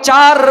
4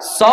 100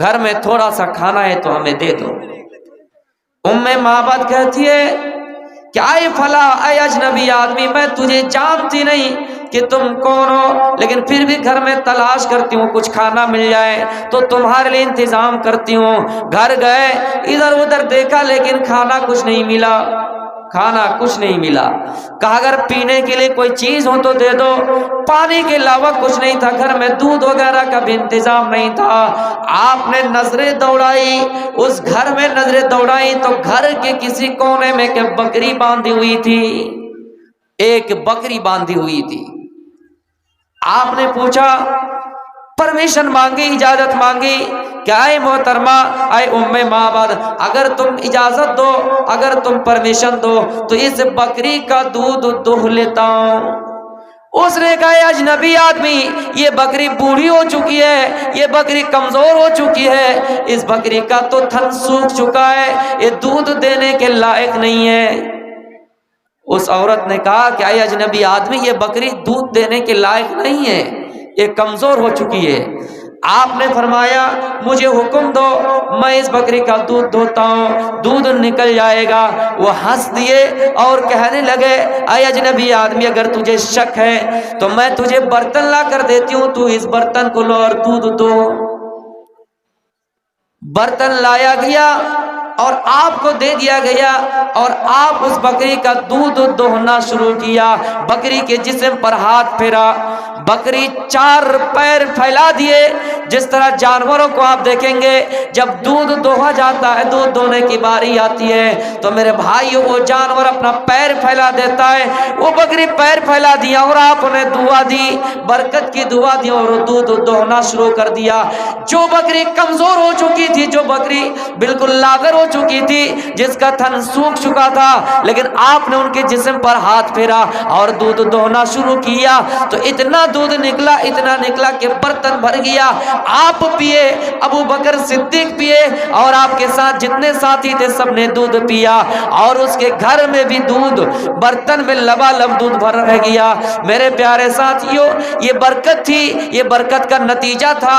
گھر میں تھوڑا سا کھانا ہے تو ہمیں دے دو۔ معبد کہتی ہے کہ اے فلاں، اے اجنبی آدمی، میں تجھے جانتی نہیں کہ تم کون ہو، لیکن پھر بھی گھر میں تلاش کرتی ہوں کچھ کھانا مل جائے تو تمہارے لیے انتظام کرتی ہوں۔ گھر گئے، ادھر ادھر دیکھا لیکن کھانا کچھ نہیں ملا، کھانا کچھ نہیں ملا۔ کہا اگر پینے کے لیے کوئی چیز ہو تو دے دو۔ پانی کے علاوہ کچھ نہیں تھا، گھر میں دودھ وغیرہ کا بھی انتظام نہیں تھا۔ آپ نے نظریں دوڑائی، اس گھر میں نظریں دوڑائی تو گھر کے کسی کونے میں ایک بکری باندھی ہوئی تھی، ایک بکری باندھی ہوئی تھی۔ آپ نے پوچھا، پرمیشن مانگی، اجازت مانگی کہ اے محترمہ، اے معبد، اگر تم اجازت دو، اگر تم پرمیشن دو تو اس بکری کا دودھ دوہ لیتا ہوں۔ اس نے کہا، اے اجنبی آدمی، یہ بکری بوڑھی ہو چکی ہے، یہ بکری کمزور ہو چکی ہے، اس بکری کا تو تھن سوکھ چکا ہے، یہ دودھ دینے کے لائق نہیں ہے۔ اس عورت نے کہا کہ اے اجنبی آدمی، یہ بکری دودھ دینے کے لائق نہیں ہے، یہ کمزور ہو چکی ہے۔ آپ نے فرمایا، مجھے حکم دو، میں اس بکری کا دودھ دھوتا ہوں، دودھ نکل جائے گا۔ وہ ہنس دیے اور کہنے لگے، اے اجنبی آدمی، اگر تجھے شک ہے تو میں تجھے برتن لا کر دیتی ہوں، تو اس برتن کو لو اور دودھ دو۔ برتن لایا گیا اور آپ کو دے دیا گیا اور آپ اس بکری کا دودھ دوہنا شروع کیا۔ بکری کے جسم پر ہاتھ پھیرا، بکری چار پیر پھیلا دیے۔ جس طرح جانوروں کو آپ دیکھیں گے جب دودھ دوہا جاتا ہے، دودھ دوہنے کی باری آتی ہے تو میرے بھائیو وہ جانور اپنا پیر پھیلا دیتا ہے، وہ بکری پیر پھیلا دیا اور آپ نے دعا دی، برکت کی دعا دی اور دودھ دوہنا شروع کر دیا۔ جو بکری کمزور ہو چکی تھی، جو بکری بالکل لاغر ہو چکی تھی، جس کا تھن سوکھ چکا تھا، لیکن آپ نے ان کے جسم پر ہاتھ پھیرا اور دودھ دوہنا شروع کیا تو اتنا دودھ نکلا، اتنا نکلا کہ برتن بھر گیا۔ آپ پیے، ابو بکر صدیق پیے اور آپ کے ساتھ جتنے ساتھی تھے سب نے دودھ پیا اور اس کے گھر میں بھی دودھ، برتن میں لبالب دودھ بھر رہ گیا۔ میرے پیارے ساتھیوں، یہ برکت تھی، یہ برکت کا نتیجہ تھا۔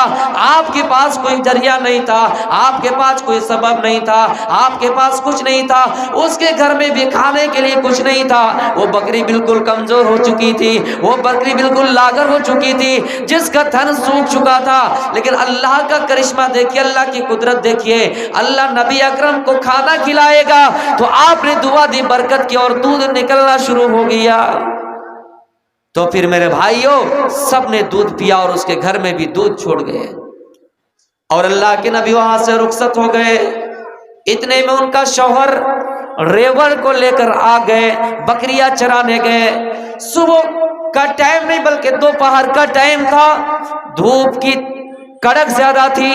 آپ کے پاس کوئی ذریعہ نہیں تھا، آپ کے پاس کوئی سبب نہیں تھا، آپ کے پاس کچھ نہیں تھا، اس کے گھر میں بھی کھانے کے لیے کچھ نہیں تھا۔ وہ بکری بالکل کمزور ہو چکی تھی، وہ بکری بالکل لاغر ہو چکی تھی، جس کا تھن سوکھ چکا تھا، لیکن اللہ کا کرشمہ دیکھیے، اللہ کی قدرت دیکھیے، اللہ نبی اکرم کو کھانا کھلائے گا تو آپ نے دعا دی، برکت کی اور دودھ نکلنا شروع ہو گیا۔ تو پھر میرے بھائیوں، سب نے دودھ پیا اور اس کے گھر میں بھی دودھ چھوڑ گئے اور اللہ کے نبی وہاں سے رخصت ہو گئے۔ اتنے میں ان کا شوہر ریوڑ کو لے کر آ گئے، بکریاں چرانے گئے۔ صبح کا ٹائم نہیں بلکہ دوپہر کا ٹائم تھا، دھوپ کی کڑک زیادہ تھی،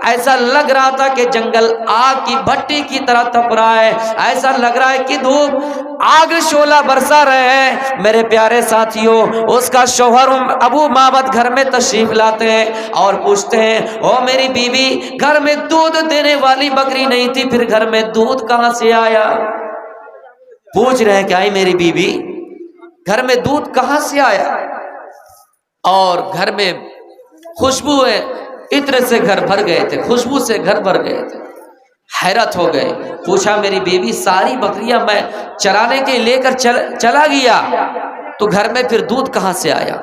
ایسا لگ رہا تھا کہ جنگل آگ کی بھٹی کی طرح تپ رہا ہے، ایسا لگ رہا ہے کہ دھوپ آگ شعلہ برسا رہے ہیں۔ میرے پیارے ساتھیوں، اس کا شوہر ابو معبد گھر میں تشریف لاتے ہیں اور پوچھتے ہیں، او میری بیوی، گھر میں دودھ دینے والی بکری نہیں تھی، پھر گھر میں دودھ کہاں سے آیا؟ پوچھ رہے ہیں کہ آئی میری بیوی، گھر میں دودھ کہاں سے آیا؟ اور گھر میں خوشبو ہے، عطر سے گھر بھر گئے تھے، خوشبو سے گھر بھر گئے تھے۔ حیرت ہو گئے، پوچھا میری بیوی، ساری بکریاں میں چرانے کے لے کر چلا گیا تو گھر میں پھر دودھ کہاں سے آیا؟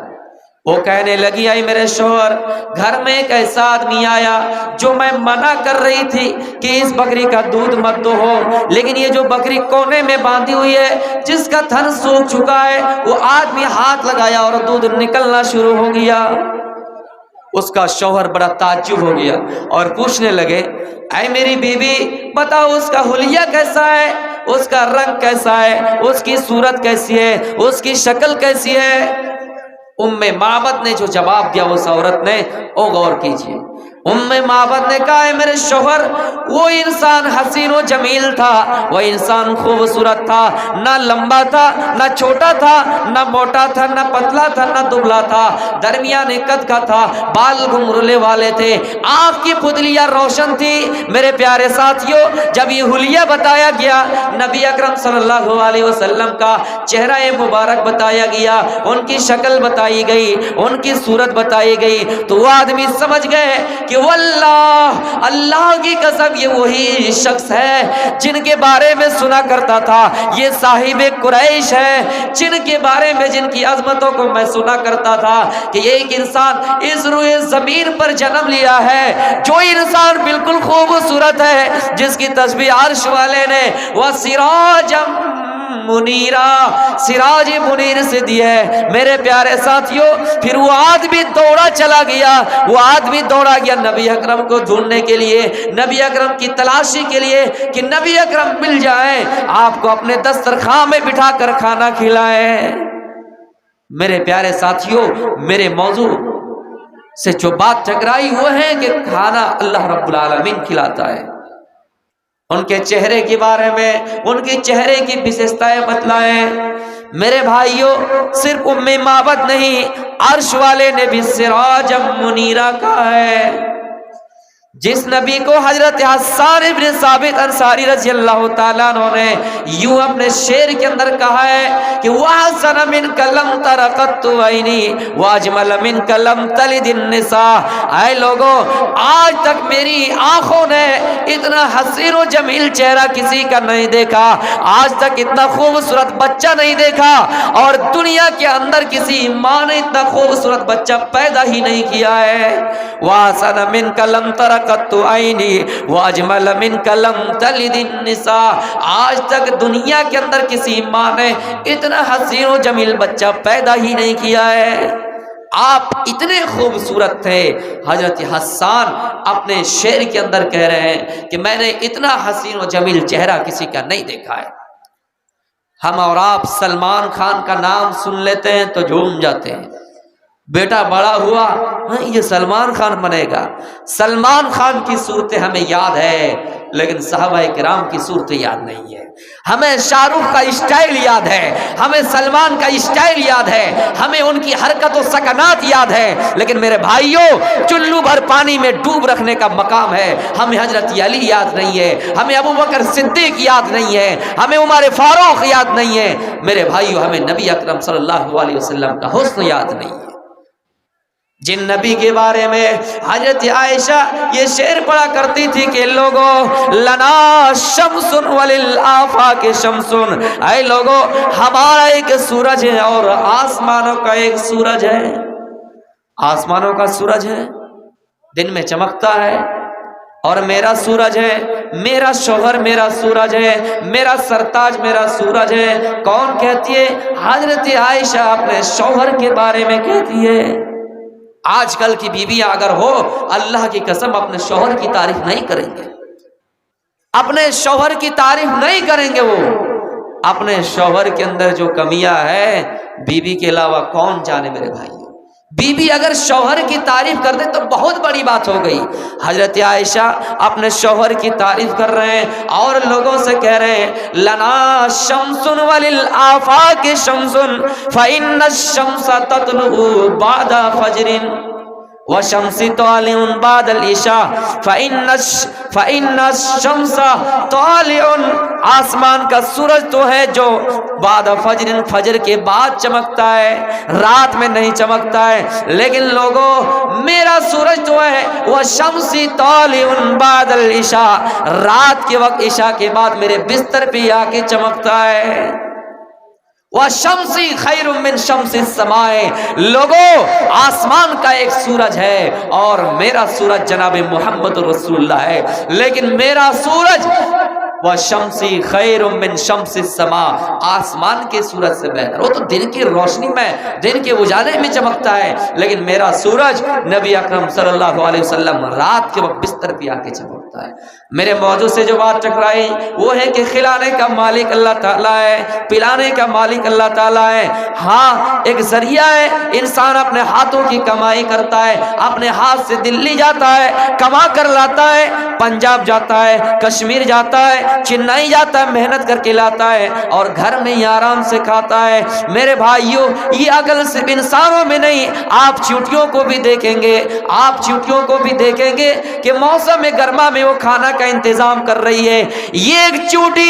وہ کہنے لگی، آئی میرے شوہر، گھر میں ایک ایسا آدمی آیا جو میں منع کر رہی تھی کہ اس بکری کا دودھ مت دو ہو، لیکن یہ جو بکری کونے میں باندھی ہوئی ہے، جس کا تھن سوکھ چکا ہے، وہ آدمی ہاتھ لگایا اور دودھ نکلنا شروع ہو گیا۔ اس کا شوہر بڑا تعجب ہو گیا اور پوچھنے لگے، اے میری بیوی، بتاؤ اس کا حلیہ کیسا ہے، اس کا رنگ کیسا ہے، اس کی صورت کیسی ہے، اس کی شکل کیسی ہے؟ معبد نے جو جواب دیا اس عورت نے، او غور کیجئے، معبد نے کہا، ہے میرے شوہر، وہ انسان حسین و جمیل تھا، وہ انسان خوبصورت تھا، نہ لمبا تھا، نہ چھوٹا تھا، نہ موٹا تھا، نہ پتلا تھا، نہ دبلا تھا، درمیانے قد کا تھا، بال گھمرلے والے تھے، آنکھ کی پتلیاں روشن تھی۔ میرے پیارے ساتھیوں، جب یہ حلیہ بتایا گیا، نبی اکرم صلی اللہ علیہ وسلم کا چہرہ مبارک بتایا گیا، ان کی شکل بتائی گئی، ان کی صورت بتائی گئی، تو وہ آدمی سمجھ گئے کہ واللہ اللہ کی قسم یہ وہی شخص ہے جن کے بارے میں سنا کرتا تھا یہ صاحب قریش ہے، جن کے بارے میں جن کی عظمتوں کو میں سنا کرتا تھا کہ یہ ایک انسان اس روئے زمین پر جنم لیا ہے، جو انسان بالکل خوبصورت ہے، جس کی تسبیح عرش والے نے وَسِرَاجًا منیرا، سراج منیر سے دی ہے۔ میرے پیارے ساتھیوں، پھر وہ آدمی دوڑا چلا گیا، وہ آدمی دوڑا گیا نبی اکرم کو ڈھونڈنے کے لیے، نبی اکرم کی تلاشی کے لیے کہ نبی اکرم مل جائیں، آپ کو اپنے دسترخوان میں بٹھا کر کھانا کھلائیں۔ میرے پیارے ساتھیوں، میرے موضوع سے جو بات ٹکرائی وہ ہے کہ کھانا اللہ رب العالمین کھلاتا ہے۔ ان کے چہرے کے بارے میں، ان کے چہرے کی وشیشتائیں بتلائیں۔ میرے بھائیوں، صرف ام معبد نہیں، عرش والے نے بھی سراج منیرہ کہا ہے۔ جس نبی کو حضرت حسان ابن ثابت انصاری رضی اللہ تعالیٰ عنہ نے یوں اپنے شعر کے اندر کہا ہے کہ وَحَسَنَ مِنْكَ لَمْ تَرَ قَطُّ عَيْنِي وَأَجْمَلَ مِنْكَ لَمْ تَلِدِ النِّسَاء۔ اے لوگوں، آج تک میری آنکھوں نے اتنا حسین و جمیل چہرہ کسی کا نہیں دیکھا، آج تک اتنا خوبصورت بچہ نہیں دیکھا، اور دنیا کے اندر کسی ماں نے اتنا خوبصورت بچہ پیدا ہی نہیں کیا ہے۔ وَحَسَنَ مِنْكَ لَمْ تَرَ قَطُّ عَيْنِي وَأَجْمَلَ مِنْكَ لَمْ تَلِدِ النِّسَاء۔ آج تک دنیا کے اندر کسی ماں نے اتنا حسین و جمیل بچہ پیدا ہی نہیں کیا ہے۔ آپ اتنے خوبصورت تھے۔ حضرت حسان اپنے شعر کے اندر کہہ رہے ہیں کہ میں نے اتنا حسین و جمیل چہرہ کسی کا نہیں دیکھا ہے۔ ہم اور آپ سلمان خان کا نام سن لیتے ہیں تو جھوم جاتے ہیں، بیٹا بڑا ہوا یہ سلمان خان بنے گا۔ سلمان خان کی صورتیں ہمیں یاد ہے، لیکن صحابہ کرام کی صورتیں یاد نہیں ہے۔ ہمیں شاہ رخ کا اسٹائل یاد ہے، ہمیں سلمان کا اسٹائل یاد ہے، ہمیں ان کی حرکت و سکنات یاد ہے، لیکن میرے بھائیوں، چلو بھر پانی میں ڈوب رکھنے کا مقام ہے۔ ہمیں حضرت علی یاد نہیں ہے، ہمیں ابو بکر صدیق یاد نہیں ہے، ہمیں عمر فاروق یاد نہیں ہے۔ میرے بھائیوں، ہمیں نبی اکرم صلی اللہ علیہ وسلم کا حسن یاد نہیں ہے۔ جن نبی کے بارے میں حضرت عائشہ یہ شعر پڑھا کرتی تھی کہ لوگوں لنا شمس وللآفاق شمس، اے لوگوں ہمارا ایک سورج ہے اور آسمانوں کا ایک سورج ہے۔ آسمانوں کا سورج ہے، دن میں چمکتا ہے، اور میرا سورج ہے، میرا شوہر میرا سورج ہے، میرا سرتاج میرا سورج ہے۔ کون کہتی ہے؟ حضرت عائشہ اپنے شوہر کے بارے میں کہتی ہے۔ آج کل کی بیویاں اگر ہو، اللہ کی قسم اپنے شوہر کی تعریف نہیں کریں گے، اپنے شوہر کی تعریف نہیں کریں گے۔ وہ اپنے شوہر کے اندر جو کمیاں ہے، بیوی کے علاوہ کون جانے میرے بھائی۔ بیوی اگر شوہر کی تعریف کر دے تو بہت بڑی بات ہو گئی۔ حضرت عائشہ اپنے شوہر کی تعریف کر رہے ہیں اور لوگوں سے کہہ رہے ہیں لنا شمس وللآفاق شمس فإن الشمس تطلع بعد فجر وشمس طالع بعد العشاء فإن الشمس طالع۔ آسمان کا سورج تو ہے جو بعد فجر، فجر کے بعد چمکتا ہے، رات میں نہیں چمکتا ہے، لیکن لوگوں میرا سورج تو ہے وہ شمس طالع بعد العشاء، رات کے وقت عشاء کے بعد میرے بستر پہ آ کے چمکتا ہے۔ وَشَمْسِ خَيْرٌ مِّن شَمْسِ السَّمَاءِ، لوگوں آسمان کا ایک سورج ہے اور میرا سورج جناب محمد رسول اللہ ہے، لیکن میرا سورج وَشَمْسِ خَيْرٌ مِّن شَمْسِ السَّمَاءِ، آسمان کے سورج سے بہتر۔ وہ تو دن کی روشنی میں، دن کے اجالے میں چمکتا ہے، لیکن میرا سورج نبی اکرم صلی اللہ علیہ وسلم رات کے وقت بستر پہ آ کے چمکتا ہے۔ میرے موضوع سے جو بات ٹکرائی وہ ہے کہ کھلانے کا مالک اللہ تعالیٰ ہے، پلانے کا مالک اللہ تعالیٰ ہے۔ ہاں ایک ذریعہ ہے، انسان اپنے ہاتھوں کی کمائی کرتا ہے، اپنے ہاتھ سے دلی جاتا ہے، کما کر لاتا ہے، پنجاب جاتا ہے، کشمیر جاتا ہے، چنئی جاتا ہے، محنت کر کے لاتا ہے اور گھر میں ہی آرام سے کھاتا ہے۔ میرے بھائیوں، یہ عقل صرف انسانوں میں نہیں، آپ چیونٹیوں کو بھی دیکھیں گے، آپ چیونٹیوں کو بھی دیکھیں گے کہ موسم گرما میں وہ کھانا کا انتظام کر رہی ہے۔ یہ ایک چیونٹی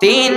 3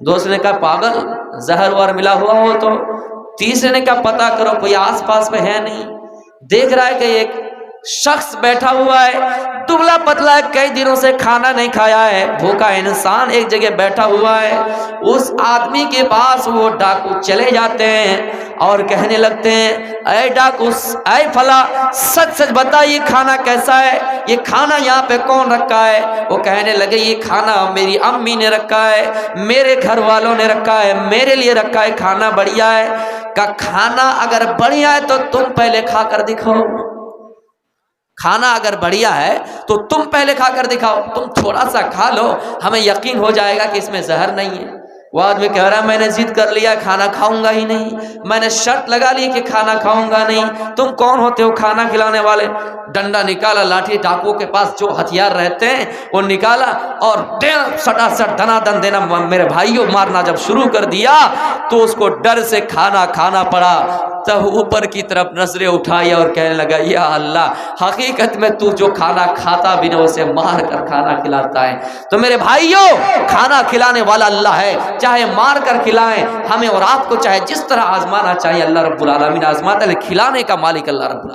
دوسرے نے کہا پاگل زہر وہر ملا ہوا ہو تو. تیسرے نے کہا پتہ کرو کوئی آس پاس میں ہے نہیں. دیکھ رہا ہے کہ ایک شخص بیٹھا ہوا ہے دبلا پتلا ہے, کئی دنوں سے کھانا نہیں کھایا ہے, بھوکا انسان ایک جگہ بیٹھا ہوا ہے. اس آدمی کے پاس وہ ڈاکو چلے جاتے ہیں اور کہنے لگتے ہیں اے ڈاکو اے فلاں سچ سچ بتا یہ کھانا کیسا ہے, یہ کھانا یہاں پہ کون رکھا ہے؟ وہ کہنے لگے یہ کھانا میری امی نے رکھا ہے, میرے گھر والوں نے رکھا ہے, میرے لیے رکھا ہے, کھانا بڑھیا ہے. کہ کھانا اگر بڑھیا ہے تو تم پہلے کھا کر دکھاؤ, کھانا اگر بڑھیا ہے تو تم پہلے کھا کر دکھاؤ, تم تھوڑا سا کھا لو ہمیں یقین ہو جائے گا کہ اس میں زہر نہیں ہے. وہ آدمی کہہ رہا ہے میں نے ضد کر لیا کھانا کھاؤں گا ہی نہیں, میں نے شرط لگا لی کہ کھانا کھاؤں گا نہیں. تم کون ہوتے ہو کھانا کھلانے والے؟ ڈنڈا نکالا, لاٹھی, ڈاکو کے پاس جو ہتھیار رہتے ہیں وہ نکالا اور سٹا سٹ دنا دن دینا میرے بھائیوں مارنا جب شروع کر دیا تو اس کو ڈر سے کھانا کھانا پڑا. تب اوپر کی طرف نظریں اٹھائی اور کہنے لگا یا اللہ حقیقت میں تو جو کھانا کھاتا بھی نہ اسے مار کر کھانا کھلاتا ہے. تو میرے بھائیوں کھانا کھلانے والا اللہ ہے, چاہے مار کر کھلائیں ہمیں اور آپ کو, چاہے جس طرح آزمانا چاہیے اللہ رب العالمین آزماتا ہے, کھلانے کا مالک اللہ رب العالمین.